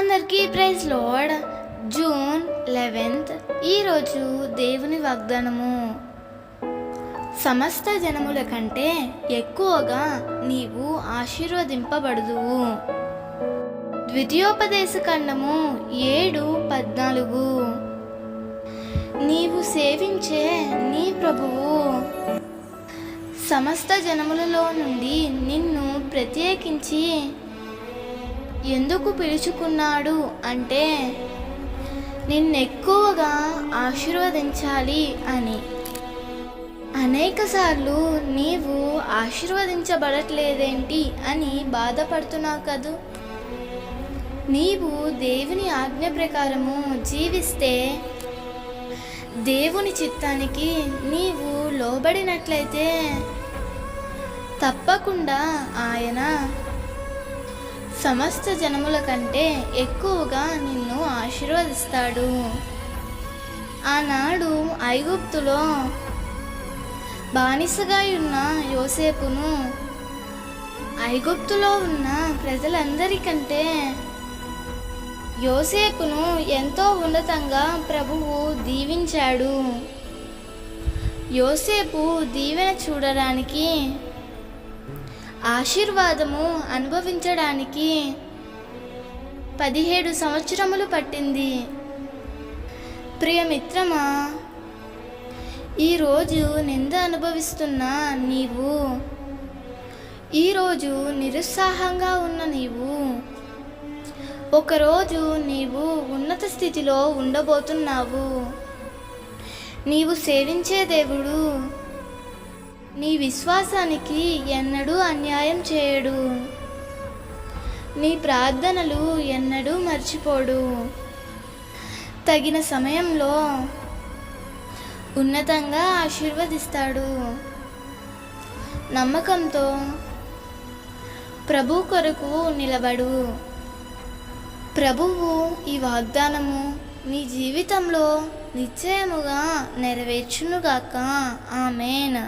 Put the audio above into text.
అందరికీ praise lord. June 11th ఈరోజు దేవుని వాగ్దానము. సమస్త జనముల కంటే ఎక్కువగా నీవు ఆశీర్వదింపబడుదువు. ద్వితీయోపదేశకాండము 7:14. నీవు సేవించే నీ ప్రభువు సమస్త జనములలో నుండి నిన్ను ప్రత్యేకించి ఎందుకు పిలుచుకున్నాడు అంటే నిన్నెక్కువగా ఆశీర్వదించాలి అని. అనేకసార్లు నీవు ఆశీర్వదించబడట్లేదేంటి అని బాధపడుతున్నావు కదూ. నీవు దేవుని ఆజ్ఞ ప్రకారము జీవిస్తే, దేవుని చిత్తానికి నీవు లోబడినట్లయితే తప్పకుండా ఆయన సమస్త జనముల కంటే ఎక్కువగా నిన్ను ఆశీర్వదిస్తాడు. ఆనాడు ఐగుప్తులో బానిసగా ఉన్న యోసేపును ఐగుప్తులో ఉన్న ప్రజలందరికంటే యోసేపును ఎంతో ఉన్నతంగా ప్రభువు దీవించాడు. యోసేపు దీవెన చూడడానికి, ఆశీర్వాదము అనుభవించడానికి 17 సంవత్సరములు పట్టింది. ప్రియమిత్రమా, ఈరోజు నింద అనుభవిస్తున్న నీవు, ఈరోజు నిరుత్సాహంగా ఉన్న నీవు, ఒకరోజు నీవు ఉన్నత స్థితిలో ఉండబోతున్నావు. నీవు సేవించే దేవుడు నీ విశ్వాసానికి ఎన్నడూ అన్యాయం చేయడు. నీ ప్రార్థనలు ఎన్నడూ మర్చిపోడు. తగిన సమయంలో ఉన్నతంగా ఆశీర్వదిస్తాడు. నమ్మకంతో ప్రభు కొరకు నిలబడు. ప్రభువు ఈ వాగ్దానము నీ జీవితంలో నిశ్చయముగా నెరవేర్చునుగాక. ఆమేన్.